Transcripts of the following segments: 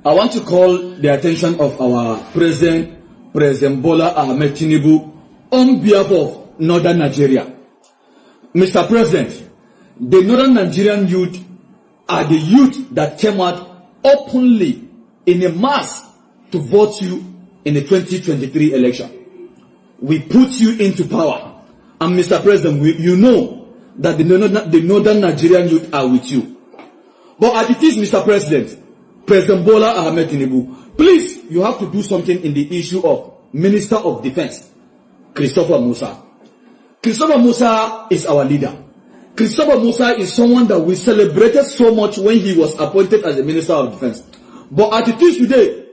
I want to call the attention of our President Bola Ahmed Tinubu, on behalf of Northern Nigeria. Mr. President, the Northern Nigerian youth are the youth that came out openly in a mass to vote you in the 2023 election. We put you into power. And Mr. President, you know that the Northern Nigerian youth are with you. But as it is, Mr. President, President Bola Ahmed Tinubu, please, you have to do something in the issue of Minister of Defense, Christopher Musa. Christopher Musa is our leader. Christopher Musa is someone that we celebrated so much when he was appointed as the Minister of Defense. But as it is today,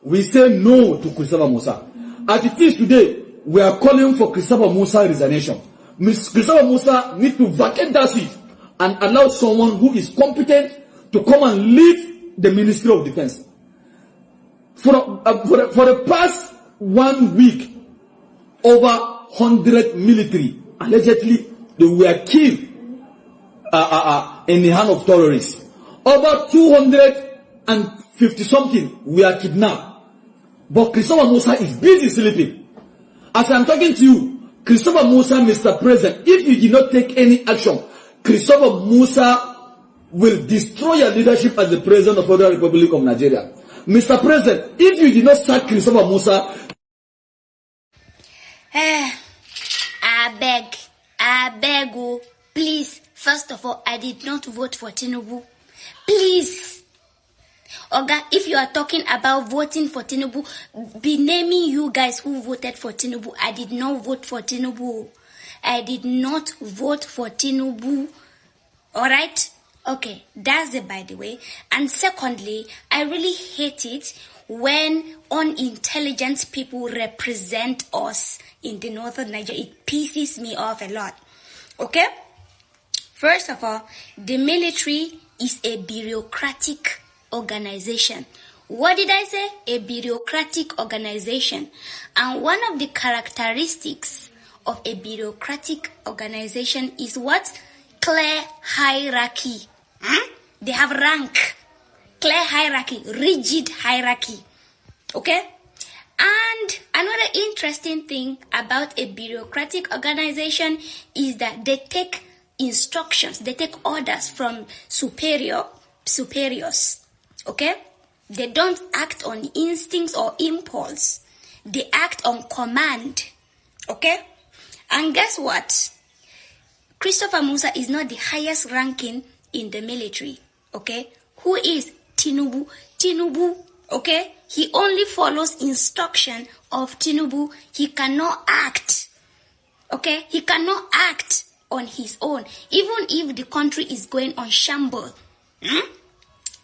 we say no to Christopher Musa. As it is today, we are calling for Christopher Musa resignation. Christopher Musa needs to vacate that seat and allow someone who is competent to come and lead the Ministry of Defense. For the past 1 week, over 100 military allegedly they were killed in the hand of terrorists. Over 250 something were kidnapped. But Christopher Musa is busy sleeping. As I'm talking to you, Christopher Musa, Mr. President, if you did not take any action, Christopher Musa will destroy your leadership as the President of the Federal Republic of Nigeria. Mr. President, if you did not sack Christopher Musa... I beg you, please, first of all, I did not vote for Tinubu. Please. Oga, if you are talking about voting for Tinubu, be naming you guys who voted for Tinubu. I did not vote for Tinubu. I did not vote for Tinubu. Alright? Okay, that's it, by the way. And secondly, I really hate it when unintelligent people represent us in the northern Nigeria. It pisses me off a lot. Okay? First of all, the military is a bureaucratic organization. What did I say? A bureaucratic organization. And one of the characteristics of a bureaucratic organization is what? Clear hierarchy. They have rank. Clear hierarchy. Rigid hierarchy. Okay? And another interesting thing about a bureaucratic organization is that they take instructions, they take orders from superiors. Okay? They don't act on instincts or impulse. They act on command. Okay? And guess what? Christopher Musa is not the highest ranking in the military. Okay? Who is Tinubu? Tinubu, okay? He only follows instruction of Tinubu. He cannot act. Okay? He cannot act on his own. Even if the country is going on shamble.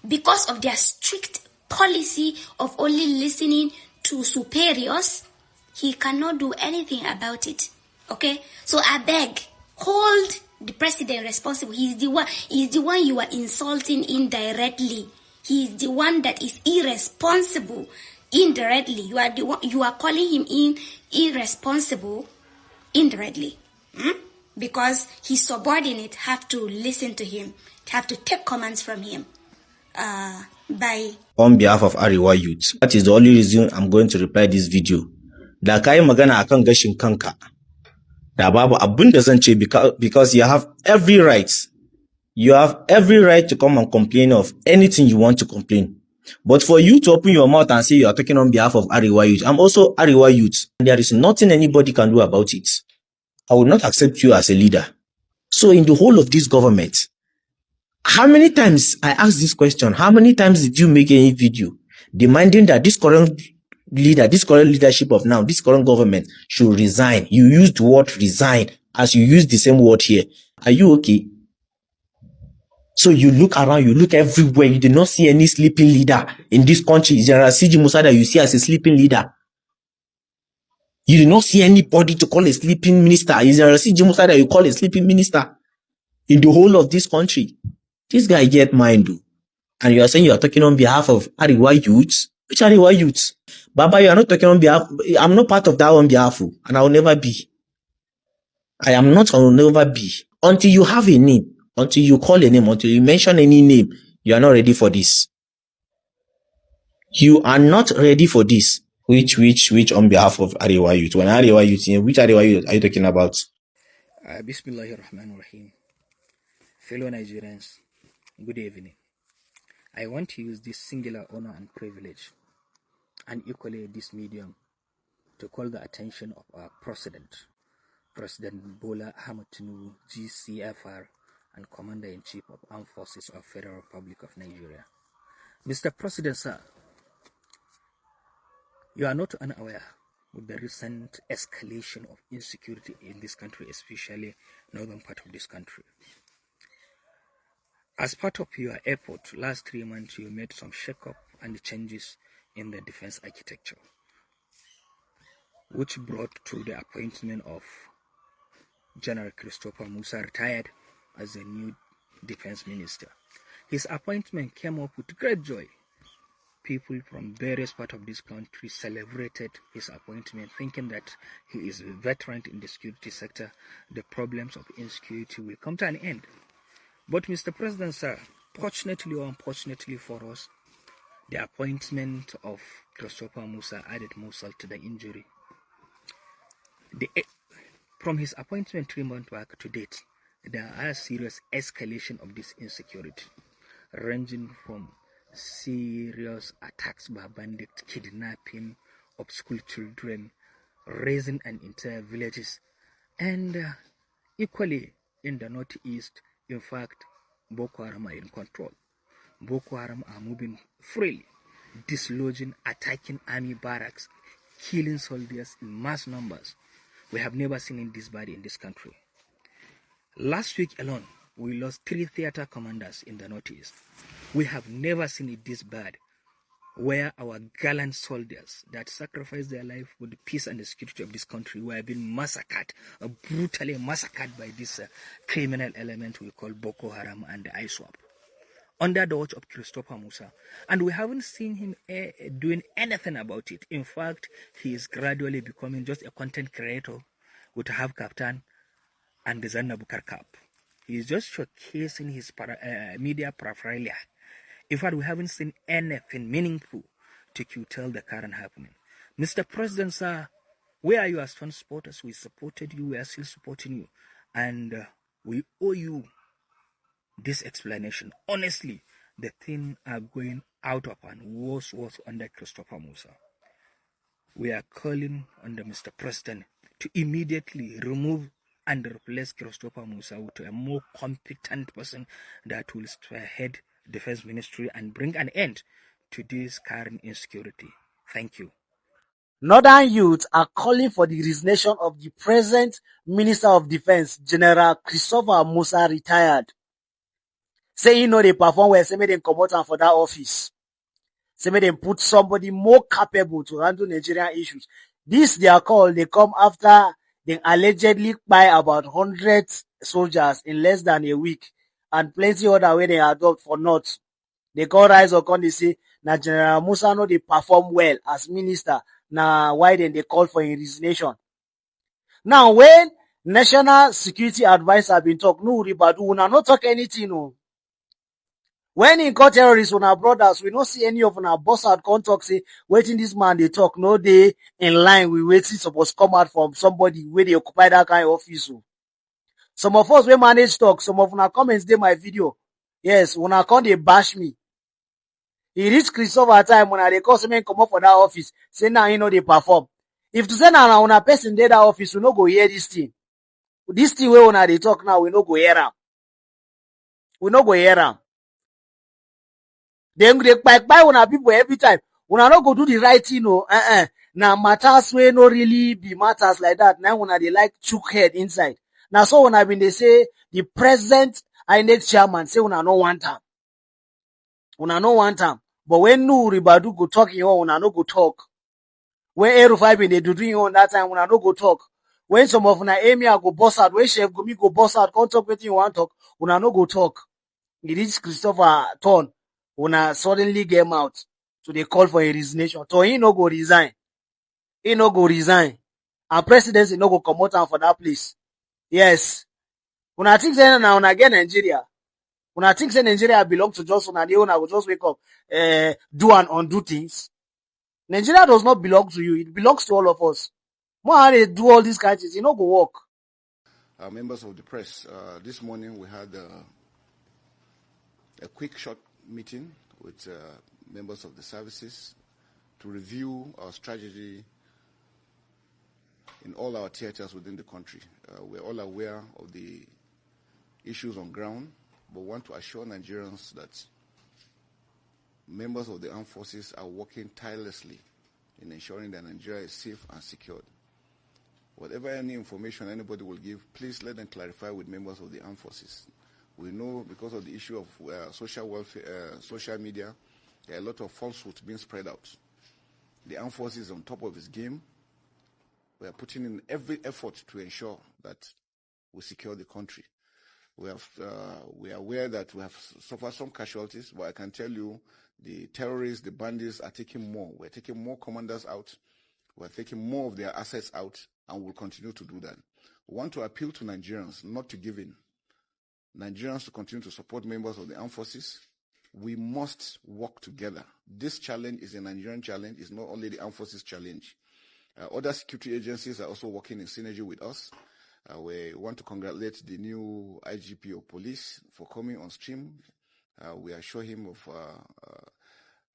Because of their strict policy of only listening to superiors, he cannot do anything about it. Okay? So I beg, hold the president responsible. He's the one you are insulting indirectly. He is the one that is irresponsible indirectly. You are calling him irresponsible indirectly. Because his subordinate have to listen to him, have to take commands from him. On behalf of Arewa youth, that is the only reason I'm going to reply this video. Da kai magana akan gashin kanka. Da babu abun da zan ce because you have every right. You have every right to come and complain of anything you want to complain. But for you to open your mouth and say you are talking on behalf of Arewa youth, I'm also Arewa youth. And there is nothing anybody can do about it. I will not accept you as a leader. So in the whole of this government, how many times I asked this question? How many times did you make any video demanding that this current leader, this current leadership of now, this current government should resign? You used the word resign as you use the same word here. Are you okay? So you look around, you look everywhere. You did not see any sleeping leader in this country. General CG Musa that you see as a sleeping leader. You did not see anybody to call a sleeping minister. General CG Musa that you call a sleeping minister in the whole of this country. This guy get mind, do. And you are saying you are talking on behalf of Arewa youths. Which Arewa youths? Baba, you are not talking on behalf. I'm not part of that on behalf of, and I will never be. I am not, I will never be. Until you have a name, until you call a name, until you mention any name, you are not ready for this. You are not ready for this. Which on behalf of Arewa youth? When Arewa youth, which Arewa youth are you talking about? Bismillahirrahmanirrahim. Fellow Nigerians, good evening. I want to use this singular honor and privilege, and equally this medium, to call the attention of our President Bola Ahmed Tinubu, GCFR, and Commander-in-Chief of Armed Forces of Federal Republic of Nigeria. Mr. President, sir, you are not unaware with the recent escalation of insecurity in this country, especially northern part of this country. As part of your effort, last 3 months you made some shake-up and changes in the defense architecture, which brought to the appointment of General Christopher Musa, retired, as the new defense minister. His appointment came up with great joy. People from various parts of this country celebrated his appointment, thinking that he is a veteran in the security sector. The problems of insecurity will come to an end. But Mr. President, sir, fortunately or unfortunately for us, the appointment of Christopher Musa added more salt to the injury. From his appointment 3 months back to date, there are serious escalation of this insecurity, ranging from serious attacks by bandits, kidnapping of school children, raising and entire villages, and equally in the northeast. In fact, Boko Haram are in control. Boko Haram are moving freely, dislodging, attacking army barracks, killing soldiers in mass numbers. We have never seen it this bad in this country. Last week alone, we lost 3 theater commanders in the northeast. We have never seen it this bad, where our gallant soldiers that sacrificed their life for the peace and the security of this country were being massacred, brutally massacred by this criminal element we call Boko Haram and the ISWAP, under the watch of Christopher Musa. And we haven't seen him doing anything about it. In fact, he is gradually becoming just a content creator with a half captain and the Zanabukar Cup. He is just showcasing his media paraphernalia. In fact, we haven't seen anything meaningful to curtail the current happening. Mr. President, sir, where are your strong supporters? We supported you, we are still supporting you. And we owe you this explanation. Honestly, the things are going out of hand, worse under Christopher Musa. We are calling on the Mr. President to immediately remove and replace Christopher Musa with a more competent person that will spearhead Defense Ministry and bring an end to this current insecurity. Thank you. Northern youth are calling for the resignation of the present Minister of Defense, General Christopher Musa, retired. Saying no, they perform well, say make them come out for that office. Say make them put somebody more capable to handle Nigerian issues. This their call, they come after they allegedly buy about 100 soldiers in less than a week, and plenty other way they adopt for North. They call rise or come, they say, na General Musa no they perform well as minister, na why then they call for a resignation. Now, when National Security Advisor been talk, no ribadu, una not talk anything, no. When in call terrorists on our brothers, we don't see any of our boss out come talk, say, waiting this man they talk, no day in line with waiting supposed come out from somebody where they occupy that kind of office. Some of us we manage talk, some of our comments they my video. Yes, when I come they bash me. He reach Christopher time when they call someone come up for that office, say now you know they perform. If to say now when a person did that office, we no go hear this thing. This thing where when they talk now, we no go hear them. We no go hear them. Then they buy when people every time. When I not go do the right thing, no, now matters where no really be matters like that. Now when they like chook head inside. Now so when I been they say the present INEC chairman say when I no want time. When I no want time. But when no ribadu go talk you when I no go talk. When Erufai been they do on that time when I no go talk. When some of na emia go boss out, when Chef Gumi go boss out, come talk wetin you want talk, when I no go talk. It is Christopher turn when I suddenly get him out. So they call for a resignation. So he no go resign. He no go resign. And presidency no go come out for that place. Yes. When I think say now when I get Nigeria, When I think say Nigeria belong to just one and the owner will just wake up, do and undo things. Nigeria does not belong to you. It belongs to all of us. Why they do all these kinds of things? It not go work. Members of the press, this morning we had a quick short meeting with members of the services to review our strategy in all our theaters within the country. We're all aware of the issues on ground, but want to assure Nigerians that members of the armed forces are working tirelessly in ensuring that Nigeria is safe and secured. Whatever any information anybody will give, please let them clarify with members of the armed forces. We know because of the issue of social welfare, social media, there are a lot of falsehoods being spread out. The armed forces is on top of its game. We are putting in every effort to ensure that we secure the country. We are aware that we have suffered some casualties, but I can tell you the terrorists, the bandits are taking more. We're taking more commanders out. We're taking more of their assets out, and we'll continue to do that. We want to appeal to Nigerians not to give in. Nigerians to continue to support members of the armed forces. We must work together. This challenge is a Nigerian challenge. It's not only the armed forces challenge. Other security agencies are also working in synergy with us. We want to congratulate the new IGP of police for coming on stream. We assure him of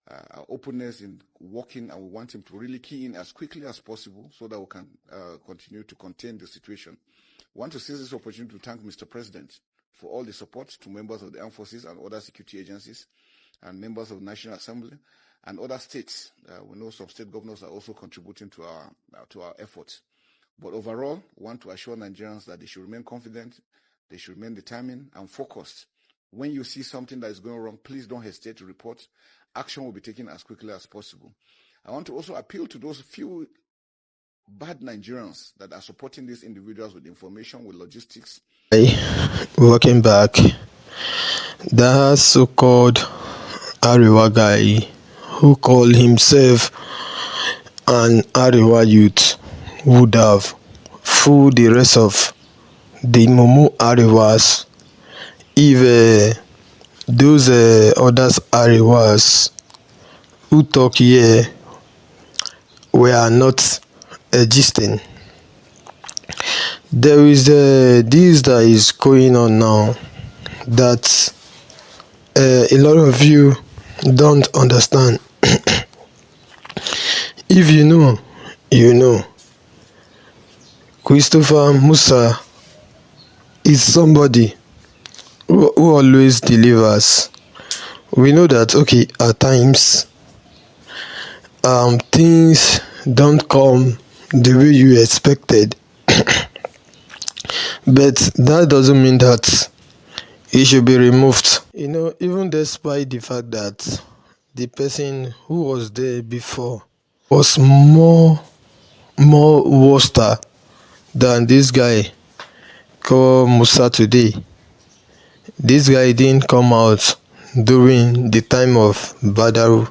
our openness in working, and we want him to really key in as quickly as possible so that we can continue to contain the situation. We want to seize this opportunity to thank Mr. President for all the support to members of the armed forces and other security agencies and members of the National Assembly and other states. We know some state governors are also contributing to our efforts. But overall, we want to assure Nigerians that they should remain confident, they should remain determined and focused. When you see something that is going wrong, please don't hesitate to report. Action will be taken as quickly as possible. I want to also appeal to those few bad Nigerians that are supporting these individuals with information, with logistics. Welcome back. That so-called Arewa guy who called himself an Arewa youth would have fooled the rest of the Mumu Arewas if those others Arewas who talk here were not existing. There is this that is going on now that a lot of you don't understand. If you know, you know. Christopher Musa is somebody who always delivers. We know that, okay, at times things don't come the way you expected, but that doesn't mean that it should be removed. You know, even despite the fact that the person who was there before was more worster than this guy called Musa today. This guy didn't come out during the time of Badaru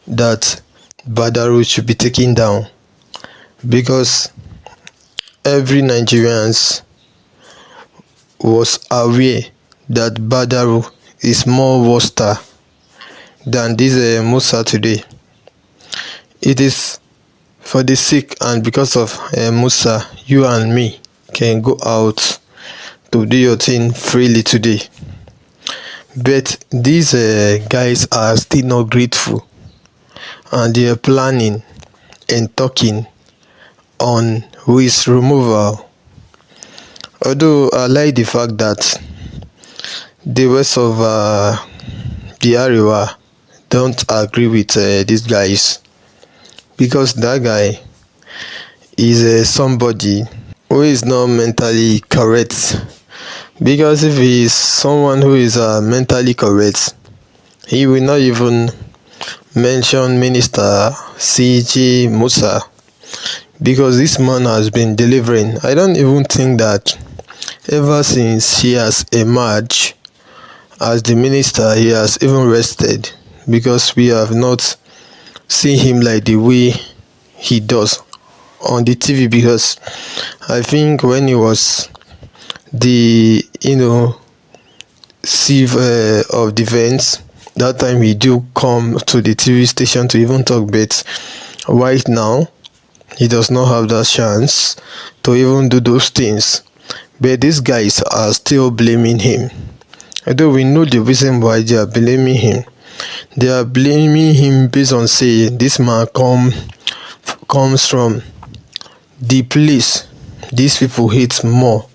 that Badaru should be taken down, because every Nigerians was aware that Badaru is more worster than this Musa today. It is for the sake and because of Musa, you and me can go out to do your thing freely today. But these guys are still not grateful, and they are planning and talking on his removal. Although I like the fact that the rest of the Arewa don't agree with these guys, because that guy is somebody who is not mentally correct. Because if he is someone who is mentally correct, he will not even mention Minister CG Musa, because this man has been delivering. I don't even think that ever since he has emerged as the minister, he has even rested, because we have not seen him like the way he does on the TV. Because I think when he was the chief of defense. That time he do come to the TV station to even talk, but right now he does not have that chance to even do those things. But these guys are still blaming him. Although we know the reason why they are blaming him. They are blaming him based on saying this man comes from the place these people hate more,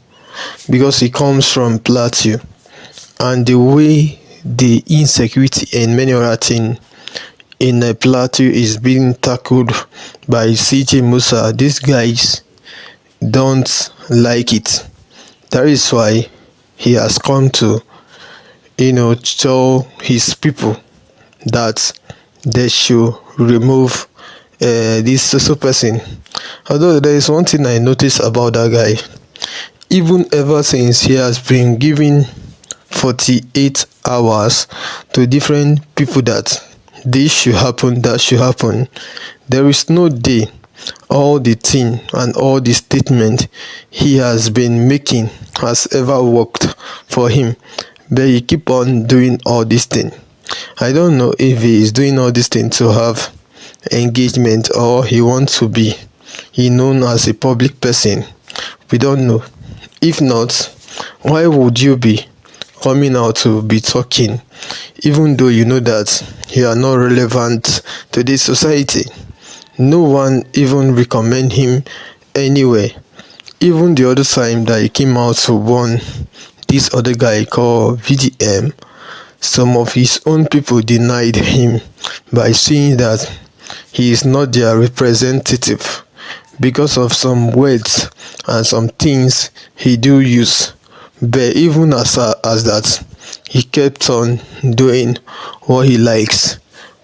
because he comes from Plateau, and the way the insecurity and many other things in a Plateau is being tackled by CJ Musa, these guys don't like it. That is why he has come to tell his people that they should remove this social person. Although there is one thing I noticed about that guy, even ever since he has been giving 48 hours to different people that this should happen, that should happen, there is no day all the thing and all the statement he has been making has ever worked for him, but he keep on doing all this thing. I don't know if he is doing all this thing to have engagement or he wants to be known as a public person. We don't know. If not, why would you be coming out to be talking even though you know that you are not relevant to this society? No one even recommend him anywhere. Even the other time that he came out to warn this other guy called VDM, some of his own people denied him by saying that he is not their representative because of some words and some things he do use. But even as that, he kept on doing what he likes.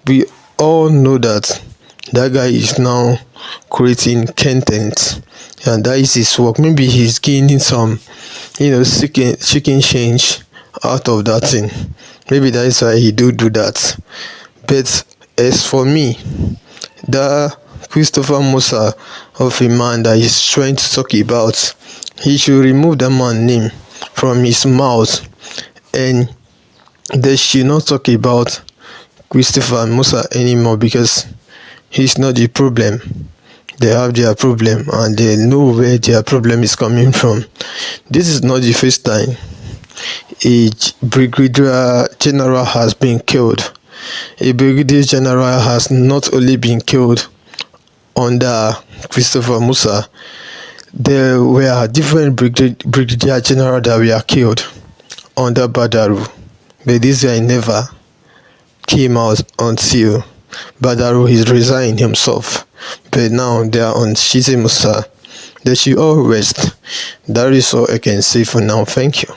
We all know that that guy is now creating content, and that is his work. Maybe he's gaining some chicken change out of that thing. Maybe that is why he do that. But as for me, that Christopher Musa of a man that is trying to talk about, he should remove that man's name from his mouth, and they should not talk about Christopher Musa anymore, because he's not the problem. They have their problem and they know where their problem is coming from. This is not the first time a brigadier general has been killed. A brigadier general has not only been killed under Christopher Musa, there were different brigadier general that were killed under Badaru, but this guy never came out until Badaru has resigned himself. But now they are on CJ Musa. They should all rest. That is all I can say for now. Thank you.